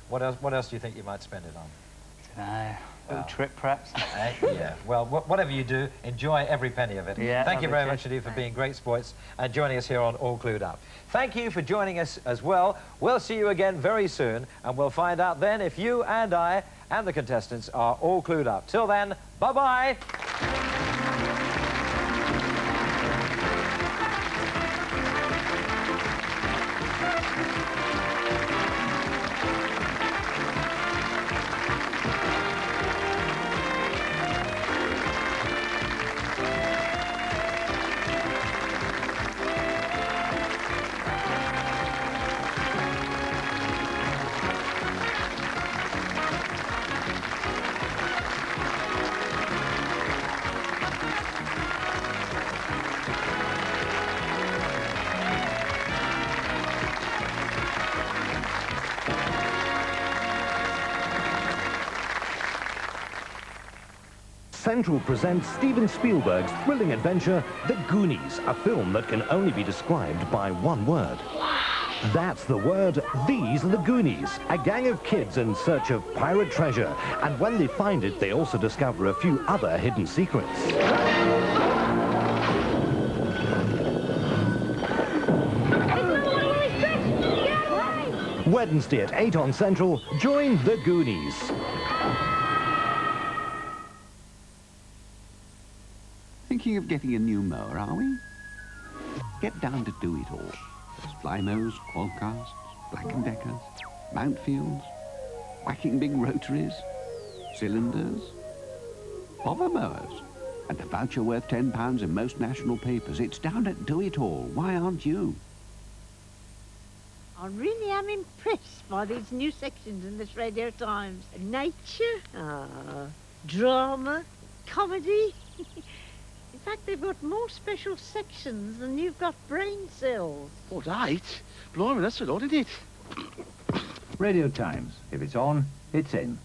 What else do you think you might spend it on? Little trip, perhaps. Yeah. Well, whatever you do, enjoy every penny of it. Yeah, Thank you very much indeed for being great sports and joining us here on All Clued Up. Thank you for joining us as well. We'll see you again very soon, and we'll find out then if you and I and the contestants are all clued up. Till then, bye-bye. Central presents Steven Spielberg's thrilling adventure, The Goonies, a film that can only be described by one word. That's the word. These are the Goonies, a gang of kids in search of pirate treasure. And when they find it, they also discover a few other hidden secrets. Wednesday at 8 on Central, join The Goonies. Thinking of getting a new mower, are we? Get down to Do It All. There's Flymows, Quadcasts, Black & Deckers, Mountfields, whacking big rotaries, cylinders, bobber mowers, and a voucher worth £10 in most national papers. It's down at Do It All. Why aren't you? I really am impressed by these new sections in this Radio Times. Nature, drama, comedy. In fact, they've got more special sections than you've got brain cells. Oh, right. Blimey, that's a lot, isn't it? Radio Times. If it's on, it's in.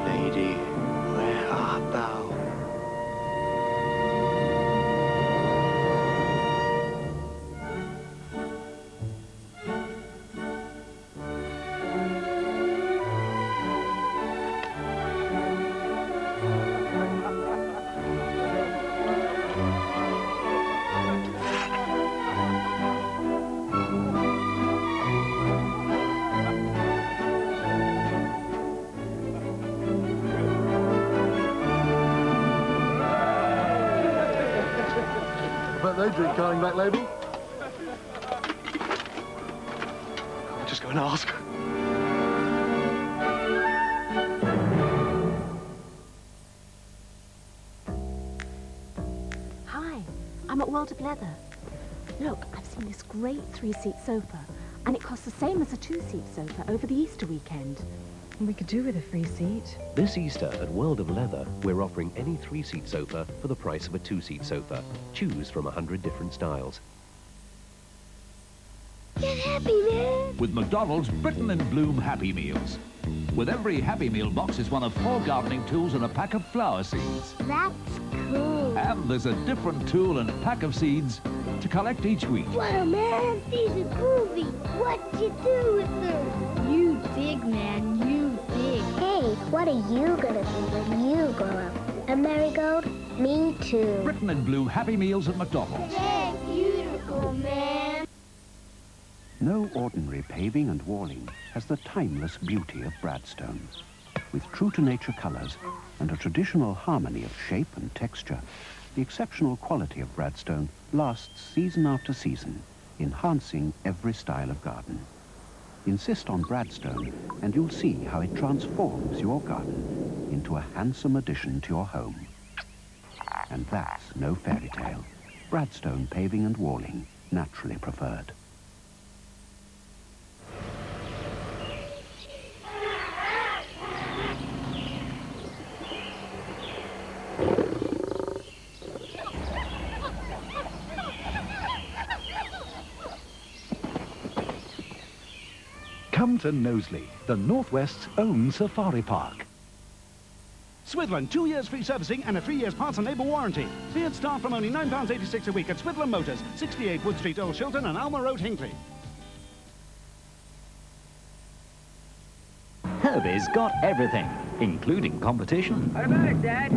Lady, where art thou? They drink Carling Black Label. I'll just go and ask. Hi, I'm at World of Leather. Look, I've seen this great 3-seat sofa, and it costs the same as a 2-seat sofa over the Easter weekend. We could do with a free seat. This Easter at World of Leather, we're offering any 3-seat sofa for the price of a 2-seat sofa. Choose from 100 different styles. Get happy, man! With McDonald's Britain in Bloom Happy Meals. With every Happy Meal box is one of 4 gardening tools and a pack of flower seeds. That's cool. And there's a different tool and pack of seeds to collect each week. Wow, man, these are groovy. What'd you do with them? You dig, man, you dig. Hey, what are you gonna be when you grow up? A marigold? Me too. Britain in Bloom Happy Meals at McDonald's. They're beautiful, man. No ordinary paving and walling has the timeless beauty of Bradstone. With true-to-nature colours and a traditional harmony of shape and texture, the exceptional quality of Bradstone lasts season after season, enhancing every style of garden. Insist on Bradstone, and you'll see how it transforms your garden into a handsome addition to your home. And that's no fairy tale. Bradstone paving and walling, naturally preferred. Come Welcome to Knowsley, the Northwest's own safari park. Swithland, 2 years free servicing and a 3 years parts and labour warranty. See it start from only £9.86 a week at Swithland Motors, 68 Wood Street, Old Shilton and Alma Road, Hinckley. Herbie's got everything, including competition. What about it, Dad?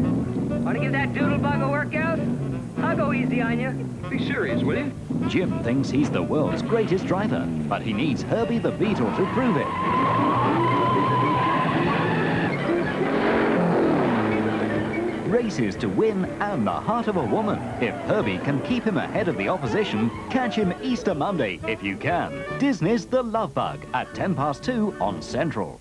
Want to give that doodlebug a workout? I'll go easy on you. Be serious, will you? Jim thinks he's the world's greatest driver, but he needs Herbie the Beetle to prove it. Races to win and the heart of a woman. If Herbie can keep him ahead of the opposition, catch him Easter Monday if you can. Disney's The Love Bug at 2:10 on Central.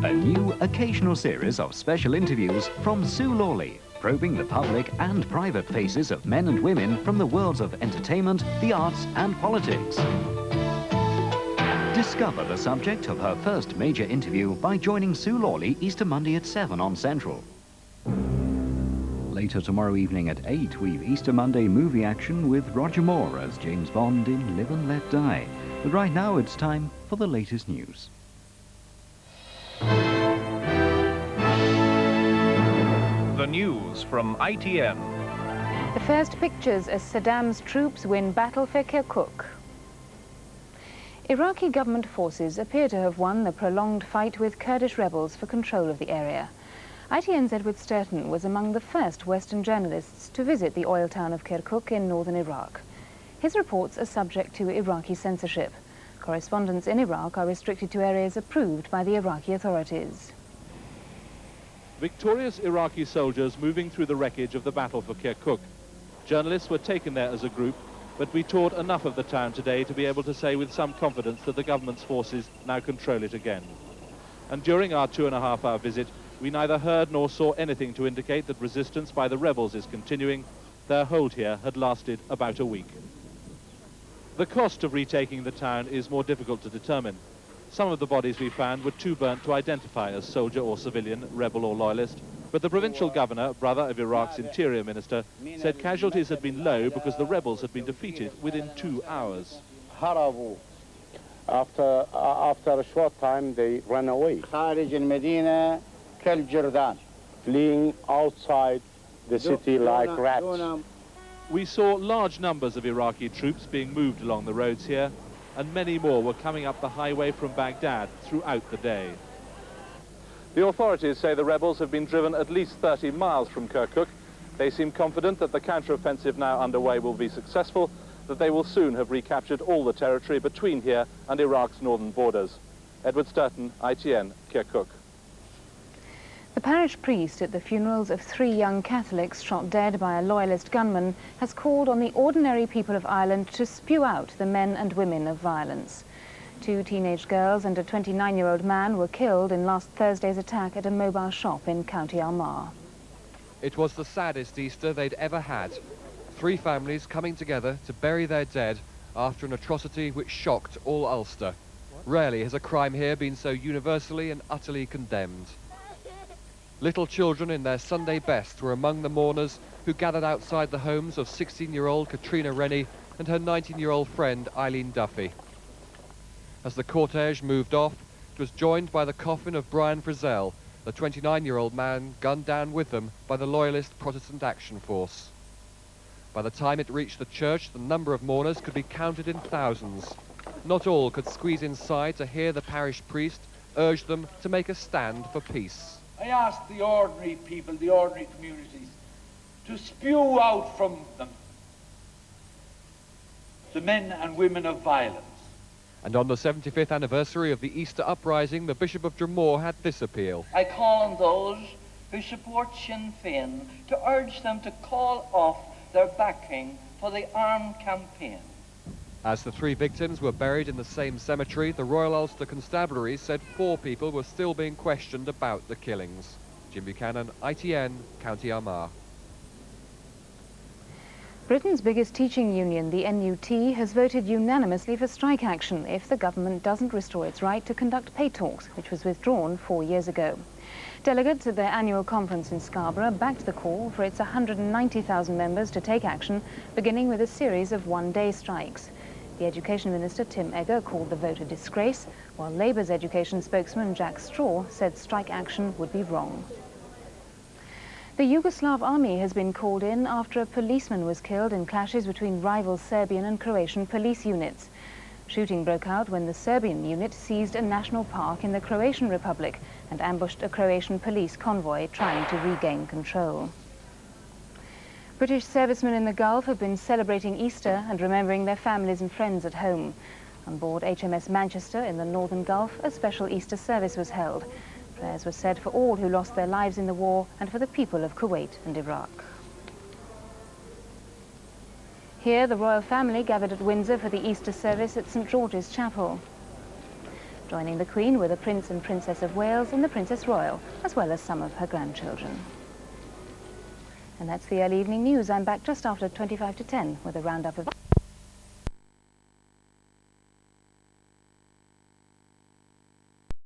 A new occasional series of special interviews from Sue Lawley, probing the public and private faces of men and women from the worlds of entertainment, the arts and politics. Discover the subject of her first major interview by joining Sue Lawley Easter Monday at 7 on Central. Later tomorrow evening at 8, we've Easter Monday movie action with Roger Moore as James Bond in Live and Let Die. But right now it's time for the latest news. The news from ITN. The first pictures as Saddam's troops win battle for Kirkuk. Iraqi government forces appear to have won the prolonged fight with Kurdish rebels for control of the area. ITN's Edward Sturton was among the first Western journalists to visit the oil town of Kirkuk in northern Iraq. His reports are subject to Iraqi censorship. Correspondents in Iraq are restricted to areas approved by the Iraqi authorities. Victorious Iraqi soldiers moving through the wreckage of the battle for Kirkuk. Journalists were taken there as a group, but we toured enough of the town today to be able to say with some confidence that the government's forces now control it again. And during our 2.5-hour visit, we neither heard nor saw anything to indicate that resistance by the rebels is continuing. Their hold here had lasted about a week. The cost of retaking the town is more difficult to determine. Some of the bodies we found were too burnt to identify as soldier or civilian, rebel or loyalist, but the provincial governor, brother of Iraq's interior minister, said casualties had been low because the rebels had been defeated within 2 hours. After a short time, they ran away, fleeing outside the city like rats. We saw large numbers of Iraqi troops being moved along the roads here, and many more were coming up the highway from Baghdad throughout the day. The authorities say the rebels have been driven at least 30 miles from Kirkuk. They seem confident that the counter-offensive now underway will be successful, that they will soon have recaptured all the territory between here and Iraq's northern borders. Edward Sturton, ITN, Kirkuk. The parish priest at the funerals of 3 young Catholics shot dead by a loyalist gunman has called on the ordinary people of Ireland to spew out the men and women of violence. 2 teenage girls and a 29-year-old man were killed in last Thursday's attack at a mobile shop in County Armagh. It was the saddest Easter they'd ever had. 3 families coming together to bury their dead after an atrocity which shocked all Ulster. Rarely has a crime here been so universally and utterly condemned. Little children in their Sunday best were among the mourners who gathered outside the homes of 16-year-old Katrina Rennie and her 19-year-old friend Eileen Duffy. As the cortege moved off, it was joined by the coffin of Brian Frizell, the 29-year-old man gunned down with them by the Loyalist Protestant Action Force. By the time it reached the church, the number of mourners could be counted in thousands. Not all could squeeze inside to hear the parish priest urge them to make a stand for peace. I ask the ordinary people, the ordinary communities, to spew out from them the men and women of violence. And on the 75th anniversary of the Easter uprising, the Bishop of Dromore had this appeal. I call on those who support Sinn Féin to urge them to call off their backing for the armed campaign. As the 3 victims were buried in the same cemetery, the Royal Ulster Constabulary said 4 people were still being questioned about the killings. Jim Buchanan, ITN, County Armagh. Britain's biggest teaching union, the NUT, has voted unanimously for strike action if the government doesn't restore its right to conduct pay talks, which was withdrawn 4 years ago. Delegates at their annual conference in Scarborough backed the call for its 190,000 members to take action, beginning with a series of one-day strikes. The Education Minister, Tim Egger, called the vote a disgrace, while Labour's education spokesman, Jack Straw, said strike action would be wrong. The Yugoslav army has been called in after a policeman was killed in clashes between rival Serbian and Croatian police units. Shooting broke out when the Serbian unit seized a national park in the Croatian Republic and ambushed a Croatian police convoy trying to regain control. British servicemen in the Gulf have been celebrating Easter and remembering their families and friends at home. On board HMS Manchester in the Northern Gulf, a special Easter service was held. Prayers were said for all who lost their lives in the war and for the people of Kuwait and Iraq. Here, the royal family gathered at Windsor for the Easter service at St George's Chapel. Joining the Queen were the Prince and Princess of Wales and the Princess Royal, as well as some of her grandchildren. And that's the early evening news. I'm back just after 25 to 10 with a roundup of...